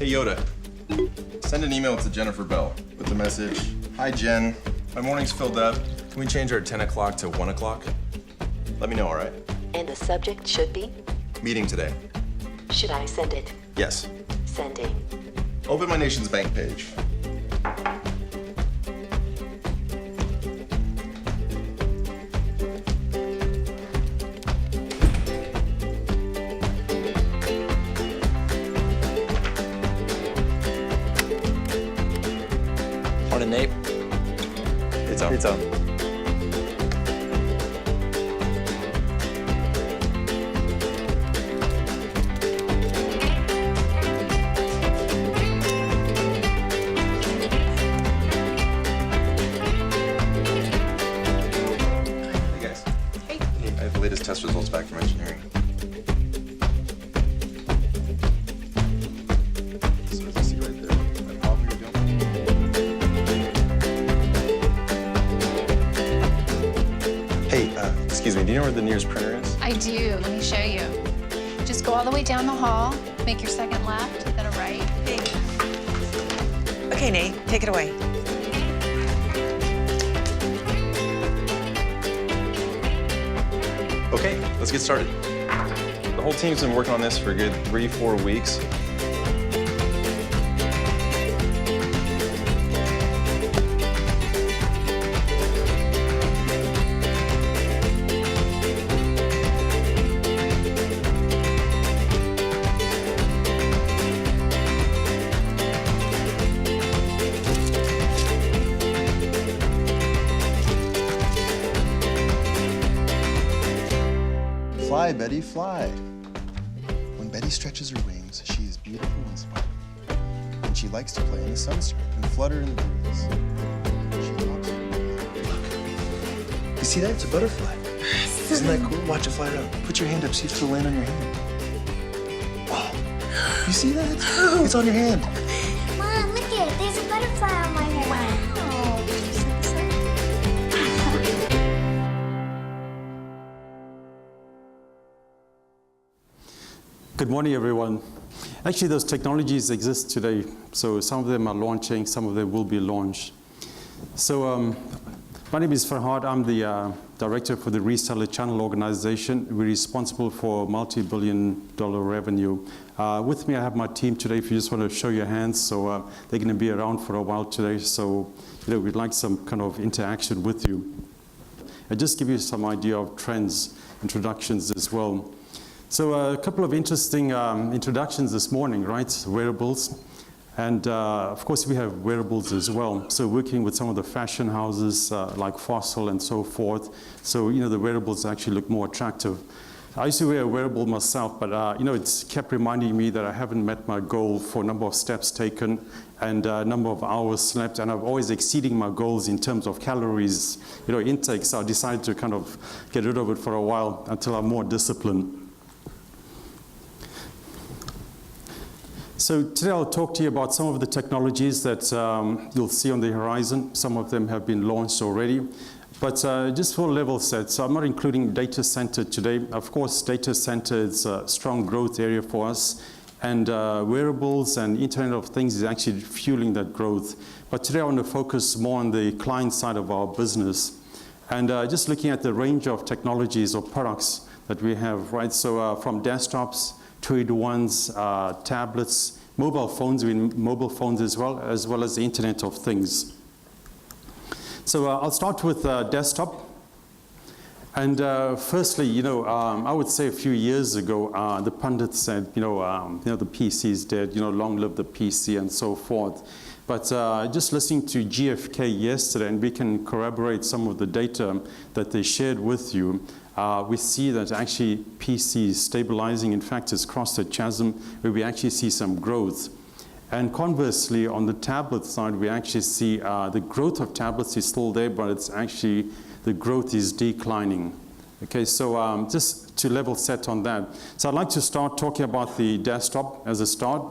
Hey Yoda, send an email to Jennifer Bell with the message, "Hi Jen, my morning's filled up. Can we change our 10 o'clock to 1 o'clock? Let me know, all right? And the subject should be? Meeting today." Should I send it? Yes. Sending. Open my Nation's Bank page. Morning, Nate. It's on. It's on. Hey guys. Hey. I have the latest test results back from engineering. So as you see right there, that problem you're dealing with. Hey, excuse me, do you know where the nearest printer is? I do. Let me show you. Just go all the way down the hall, make your second left, then a right. Hey. Okay, Nate, take it away. Okay, let's get started. The whole team's been working on this for a good 3-4 weeks. Fly, Betty, fly. When Betty stretches her wings, she is beautiful and sparkling. And she likes to play in the sunstrip and flutter in the breeze. She loves her. You see that? It's a butterfly. Isn't that cool? Watch it fly around. Put your hand up, see if it'll land on your hand. Oh, you see that? It's on your hand. Mom, look it. There's a butterfly on my head. Wow. Good morning, everyone. Actually, those technologies exist today, so some of them are launching, some of them will be launched. So my name is Ferhad. I'm the director for the Reseller channel organization. We're responsible for multi-billion-dollar revenue. With me, I have my team today. If you just want to show your hands, so they're going to be around for a while today. So we'd like some kind of interaction with you. I'll just give you some idea of trends, introductions as well. So a couple of interesting introductions this morning, right? Wearables. And of course, we have wearables as well. So working with some of the fashion houses like Fossil and so forth. So, the wearables actually look more attractive. I used to wear a wearable myself, but it's kept reminding me that I haven't met my goal for a number of steps taken and a number of hours slept, and I'm always exceeding my goals in terms of calories, intake. So I decided to kind of get rid of it for a while until I'm more disciplined. So today I'll talk to you about some of the technologies that you'll see on the horizon. Some of them have been launched already. But just for level set, so I'm not including data center today. Of course, data center is a strong growth area for us. And wearables and Internet of Things is actually fueling that growth. But today I want to focus more on the client side of our business. And just looking at the range of technologies or products that we have, right? So from desktops, 2-in-1s, tablets, mobile phones as well as the Internet of Things. So I'll start with desktop. And firstly, I would say a few years ago, the pundits said, the PC is dead, long live the PC and so forth. But just listening to GfK yesterday, and we can corroborate some of the data that they shared with you, we see that actually PC is stabilizing. In fact, it's crossed a chasm where we actually see some growth. And conversely, on the tablet side, we actually see the growth of tablets is still there, but it's actually, the growth is declining. Okay, so just to level set on that. So I'd like to start talking about the desktop as a start.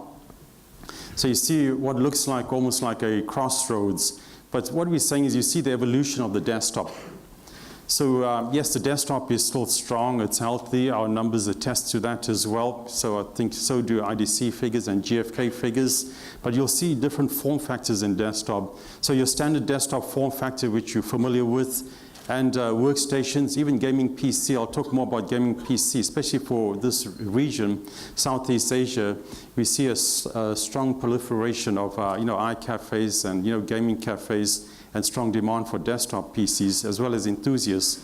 So you see what looks like almost like a crossroads. But what we're saying is you see the evolution of the desktop. So yes, the desktop is still strong, it's healthy, our numbers attest to that as well. So I think so do IDC figures and GfK figures, but you'll see different form factors in desktop. So your standard desktop form factor, which you're familiar with, and workstations, even gaming PC. I'll talk more about gaming PC, especially for this region, Southeast Asia. We see a strong proliferation of iCafes and gaming cafes, and strong demand for desktop PCs as well as enthusiasts.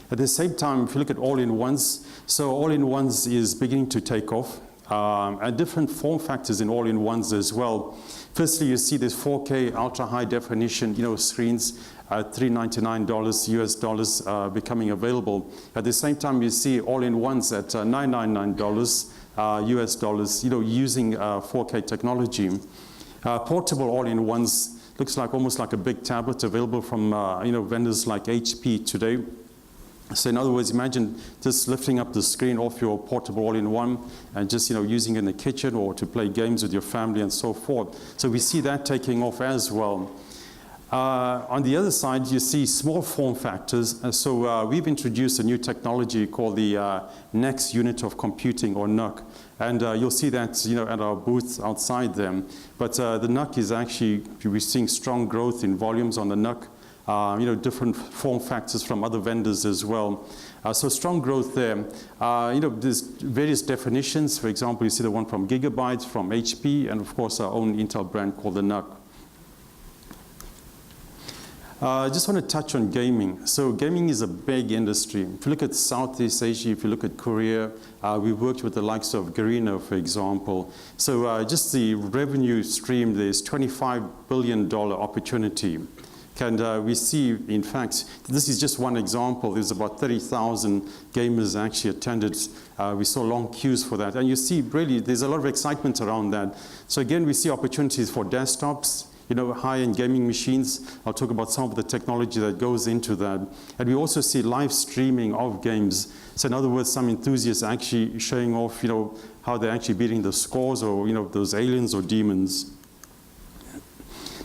At the same time, if you look at all-in-ones, so all-in-ones is beginning to take off, and different form factors in all-in-ones as well. Firstly, you see this 4K ultra-high definition screens at $399 US dollars becoming available. At the same time, you see all-in-ones at $999 US dollars, using 4K technology. Portable all-in-ones looks like almost like a big tablet available from vendors like HP today. So in other words, imagine just lifting up the screen off your portable all-in-one and just using it in the kitchen or to play games with your family and so forth. So we see that taking off as well. On the other side, you see small form factors. So we've introduced a new technology called the Next Unit of Computing, or NUC. And you'll see that at our booth outside them. But the NUC is actually, we're seeing strong growth in volumes on the NUC. Different form factors from other vendors as well. So strong growth there. There's various definitions. For example, you see the one from Gigabyte, from HP, and of course our own Intel brand called the NUC. I just want to touch on gaming. So gaming is a big industry. If you look at Southeast Asia, if you look at Korea, we worked with the likes of Garena, for example. So just the revenue stream, there's $25 billion opportunity. And we see, in fact, this is just one example. There's about 30,000 gamers actually attended. We saw long queues for that. And you see, really, there's a lot of excitement around that. So again, we see opportunities for desktops, high-end gaming machines. I'll talk about some of the technology that goes into that. And we also see live streaming of games. So in other words, some enthusiasts actually showing off, how they're actually beating the scores or, those aliens or demons.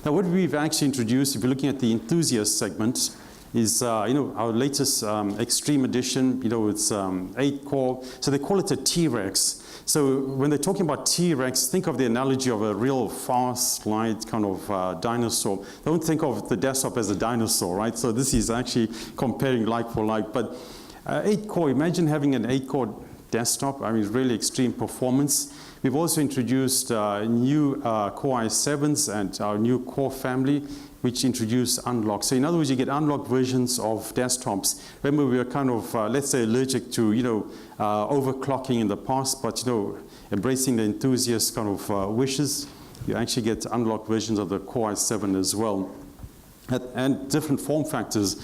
Now, what we've actually introduced, if you're looking at the enthusiast segment, is our latest Extreme Edition. It's 8-core. So they call it a T-Rex. So when they're talking about T-Rex, think of the analogy of a real fast, light kind of dinosaur. Don't think of the desktop as a dinosaur, right? So this is actually comparing like for like. But 8-core, imagine having an 8-core desktop. I mean, really extreme performance. We've also introduced new Core i7s and our new Core family, which introduce unlock. So in other words, you get unlocked versions of desktops. Remember, we were kind of, let's say, allergic to, overclocking in the past, but, embracing the enthusiast kind of wishes, you actually get unlocked versions of the Core i7 as well, and different form factors.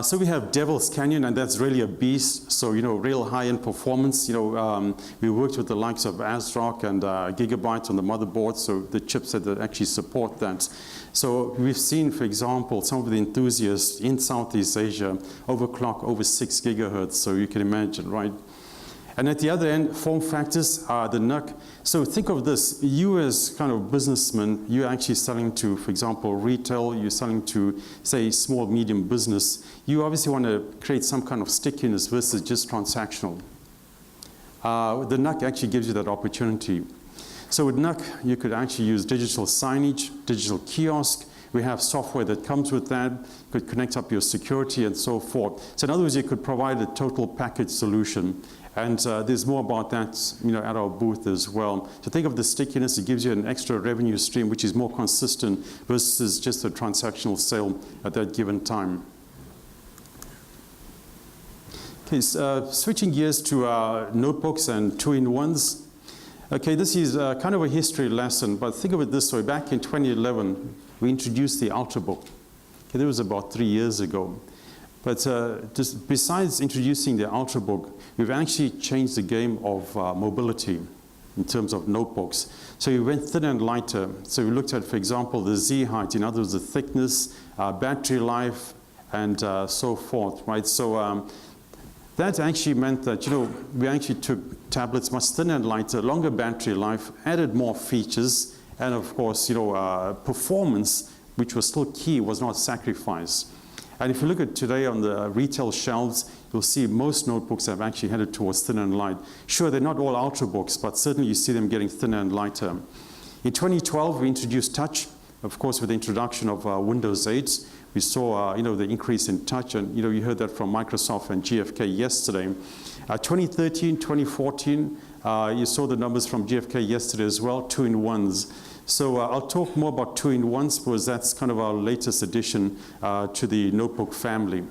So we have Devil's Canyon, and that's really a beast. So, real high-end performance. We worked with the likes of ASRock and Gigabyte on the motherboard, so the chipset that actually support that. So we've seen, for example, some of the enthusiasts in Southeast Asia overclock over 6 gigahertz, so you can imagine, right? And at the other end, form factors are the NUC. So think of this, you as kind of businessman, you're actually selling to, for example, retail, you're selling to, say, small, medium business. You obviously want to create some kind of stickiness versus just transactional. The NUC actually gives you that opportunity. So with NUC, you could actually use digital signage, digital kiosk. We have software that comes with that. You could connect up your security and so forth. So in other words, you could provide a total package solution. And there's more about that, at our booth as well. So think of the stickiness. It gives you an extra revenue stream, which is more consistent versus just a transactional sale at that given time. Okay, switching gears to notebooks and two-in-ones. Okay, this is kind of a history lesson, but think of it this way. Back in 2011, we introduced the Ultrabook. Okay, that was about 3 years ago. But just besides introducing the Ultrabook, we've actually changed the game of mobility in terms of notebooks. So we went thinner and lighter. So we looked at, for example, the Z height, in other words, the thickness, battery life, and so forth, right? So that actually meant that, we actually took tablets much thinner and lighter, longer battery life, added more features, and of course, performance, which was still key, was not sacrificed. And if you look at today on the retail shelves, you'll see most notebooks have actually headed towards thinner and light. Sure, they're not all ultrabooks, but certainly you see them getting thinner and lighter. In 2012, we introduced touch. Of course, with the introduction of Windows 8, we saw the increase in touch, and you heard that from Microsoft and GfK yesterday. 2013, 2014, you saw the numbers from GfK yesterday as well, 2-in-1s. So I'll talk more about 2-in-1s because that's kind of our latest addition to the notebook family.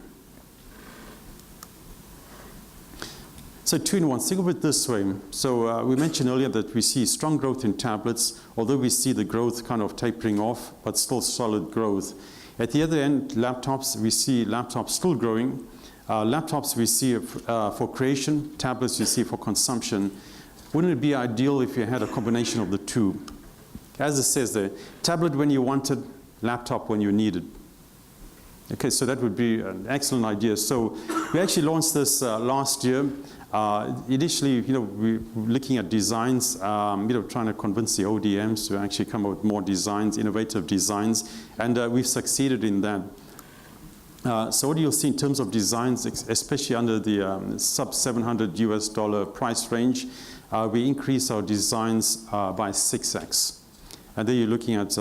So 2-in-1, think of it this way. So we mentioned earlier that we see strong growth in tablets, although we see the growth kind of tapering off, but still solid growth. At the other end, laptops, we see laptops still growing. Laptops we see for creation, tablets you see for consumption. Wouldn't it be ideal if you had a combination of the two? As it says there, tablet when you wanted, laptop when you needed. Okay, so that would be an excellent idea. So we actually launched this last year. Initially, we were looking at designs, trying to convince the ODMs to actually come up with more designs, innovative designs, and we've succeeded in that. So what you'll see in terms of designs, especially under the sub $700 price range, we increase our designs by 6x. And then you're looking at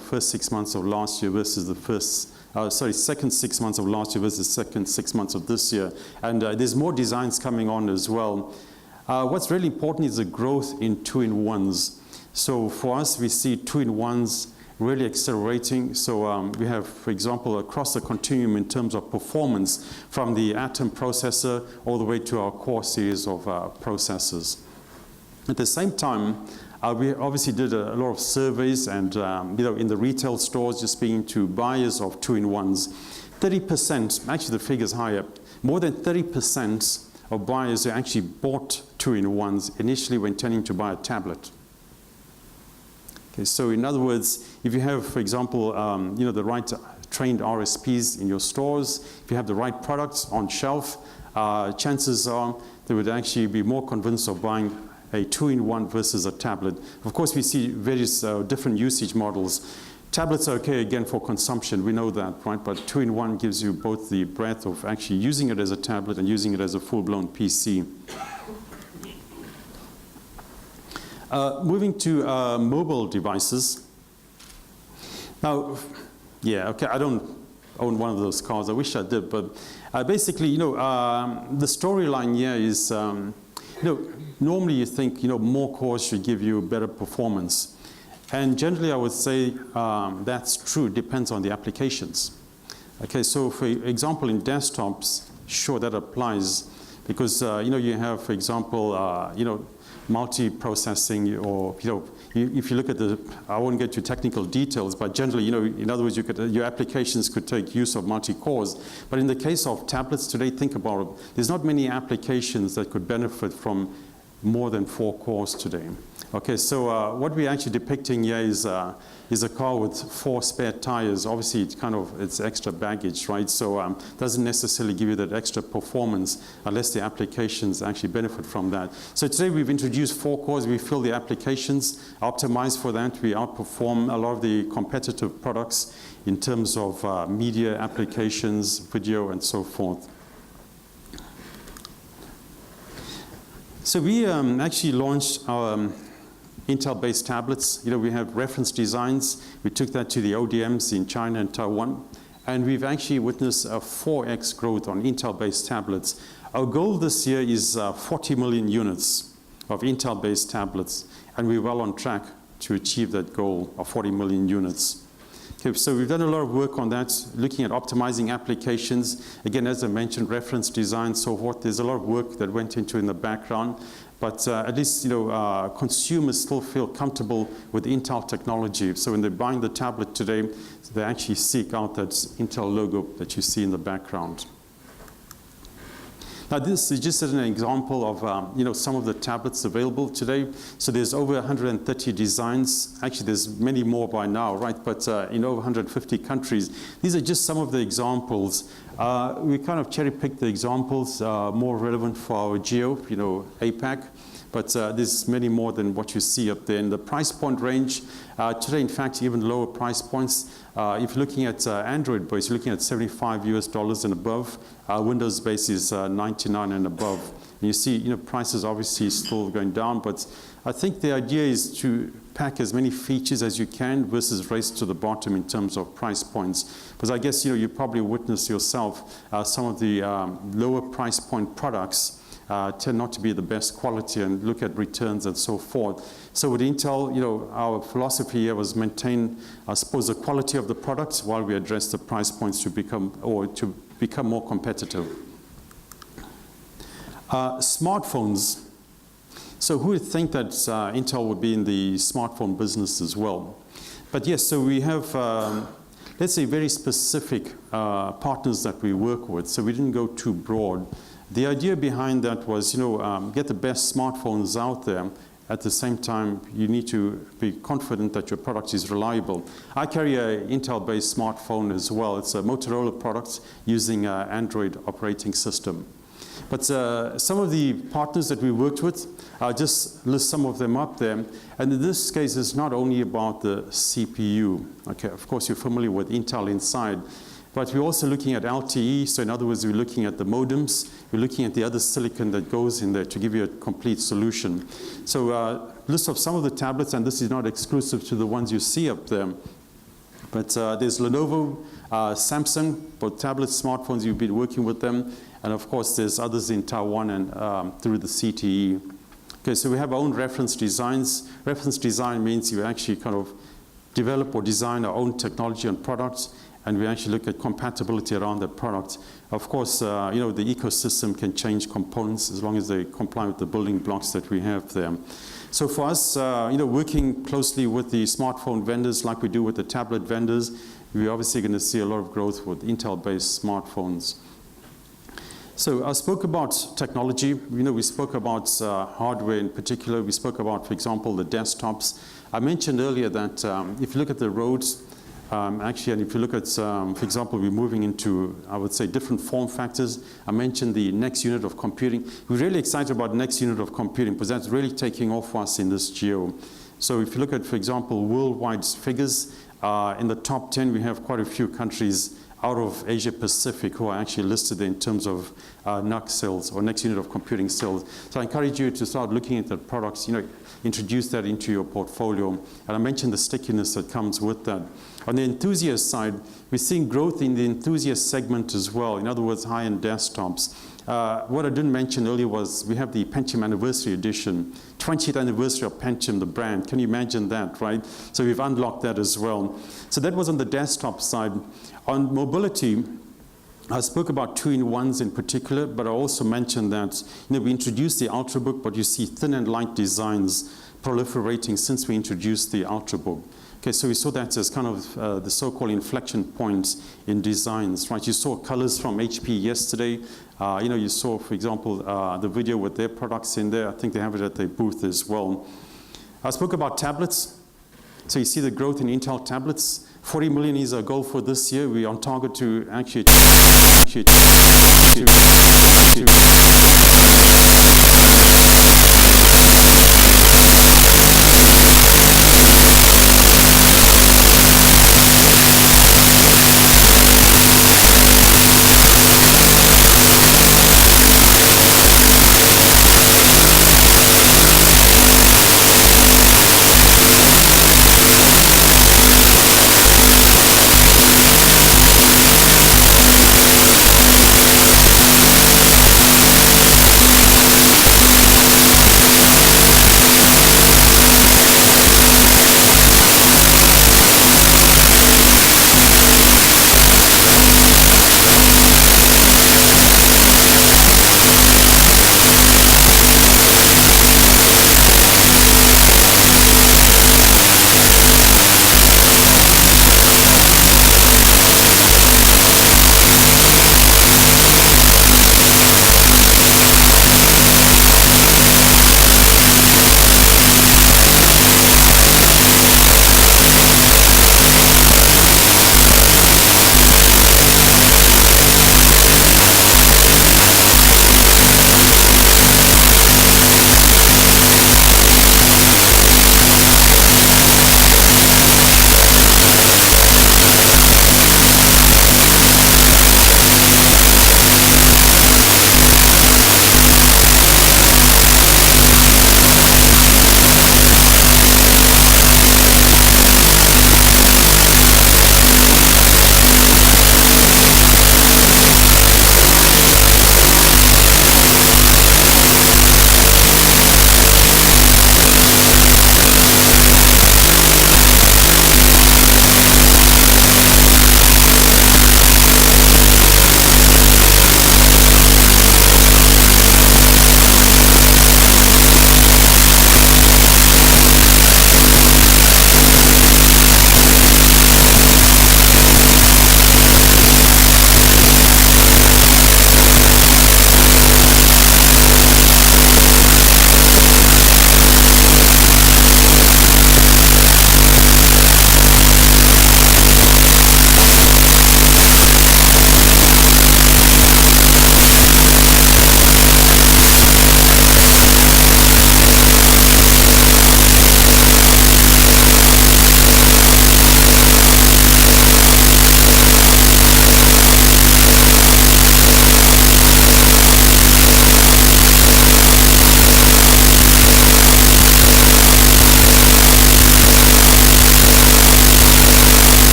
first 6 months of last year versus the second 6 months of last year versus second 6 months of this year. And there's more designs coming on as well. What's really important is the growth in 2-in-1s. So for us, we see 2-in-1s really accelerating. So we have, for example, across the continuum in terms of performance from the Atom processor all the way to our core series of processors. At the same time, we obviously did a lot of surveys and, in the retail stores, just speaking to buyers of 2-in-1s, 30%, actually the figure's higher, more than 30% of buyers who actually bought 2-in-1s initially were intending to buy a tablet. Okay, so in other words, if you have, for example, the right trained RSPs in your stores, if you have the right products on shelf, chances are they would actually be more convinced of buying a 2-in-1 versus a tablet. Of course, we see various different usage models. Tablets are okay, again, for consumption. We know that, right? But 2-in-1 gives you both the breadth of actually using it as a tablet and using it as a full-blown PC. Moving to mobile devices. Now, yeah, okay, I don't own one of those cars. I wish I did, but basically, the storyline here is, normally you think, more cores should give you better performance. And generally, I would say that's true. It depends on the applications. Okay, so for example, in desktops, sure, that applies because, you have, for example, multi-processing or, if you look at I won't get to technical details, but generally, in other words, your applications could take use of multi-cores. But in the case of tablets today, think about it. There's not many applications that could benefit from more than 4 cores today. Okay, so what we're actually depicting here is a car with 4 spare tires. Obviously, it's extra baggage, right? So doesn't necessarily give you that extra performance unless the applications actually benefit from that. So today we've introduced 4 cores. We feel the applications optimized for that. We outperform a lot of the competitive products in terms of media applications, video, and so forth. So we actually launched our Intel-based tablets. We have reference designs. We took that to the ODMs in China and Taiwan. And we've actually witnessed a 4x growth on Intel-based tablets. Our goal this year is 40 million units of Intel-based tablets. And we're well on track to achieve that goal of 40 million units. Okay, so we've done a lot of work on that, looking at optimizing applications. Again, as I mentioned, reference design, so forth. There's a lot of work that went into in the background. But at least, consumers still feel comfortable with Intel technology. So when they're buying the tablet today, they actually seek out that Intel logo that you see in the background. Now, this is just an example of some of the tablets available today. So there's over 130 designs. Actually, there's many more by now, right? But in over 150 countries. These are just some of the examples. We kind of cherry-picked the examples more relevant for our geo, APAC. but there's many more than what you see up there. In the price point range, today, in fact, even lower price points. If you're looking at Android base, you're looking at $75 US and above. Windows base is 99 and above. And you see, prices obviously still going down, but I think the idea is to pack as many features as you can versus race to the bottom in terms of price points. Because I guess, you probably witnessed yourself some of the lower price point products tend not to be the best quality, and look at returns and so forth. So with Intel, our philosophy here was maintain, I suppose, the quality of the products while we address the price points to become more competitive. Smartphones. So who would think that Intel would be in the smartphone business as well? But yes, so we have, let's say, very specific partners that we work with. So we didn't go too broad. The idea behind that was, get the best smartphones out there. At the same time, you need to be confident that your product is reliable. I carry an Intel-based smartphone as well. It's a Motorola product using an Android operating system. But some of the partners that we worked with, I'll just list some of them up there. And in this case, it's not only about the CPU. Okay, of course, you're familiar with Intel inside. But we're also looking at LTE. So in other words, we're looking at the modems. We're looking at the other silicon that goes in there to give you a complete solution. So list of some of the tablets, and this is not exclusive to the ones you see up there. But there's Lenovo, Samsung, both tablets, smartphones, you've been working with them. And of course, there's others in Taiwan and through the CTE. Okay, so we have our own reference designs. Reference design means you actually kind of develop or design our own technology and products, and we actually look at compatibility around the product. Of course, the ecosystem can change components as long as they comply with the building blocks that we have there. So for us, working closely with the smartphone vendors like we do with the tablet vendors, we're obviously going to see a lot of growth with Intel-based smartphones. So I spoke about technology. We spoke about hardware in particular. We spoke about, for example, the desktops. I mentioned earlier that if you look at the roads, actually, and if you look at, for example, we're moving into, I would say, different form factors. I mentioned the next unit of computing. We're really excited about next unit of computing because that's really taking off for us in this geo. So if you look at, for example, worldwide figures, in the top 10, we have quite a few countries out of Asia Pacific who are actually listed in terms of NUC sales or next unit of computing sales. So I encourage you to start looking at the products, introduce that into your portfolio. And I mentioned the stickiness that comes with that. On the enthusiast side, we're seeing growth in the enthusiast segment as well. In other words, high-end desktops. What I didn't mention earlier was we have the Pentium Anniversary Edition, 20th anniversary of Pentium, the brand. Can you imagine that, right? So we've unlocked that as well. So that was on the desktop side. On mobility, I spoke about two-in-ones in particular, but I also mentioned that we introduced the Ultrabook, but you see thin and light designs proliferating since we introduced the Ultrabook. Okay, so we saw that as kind of the so-called inflection points in designs, right? You saw colors from HP yesterday. You saw, for example, the video with their products in there. I think they have it at their booth as well. I spoke about tablets. So you see the growth in Intel tablets. 40 million is our goal for this year. We're on target to actually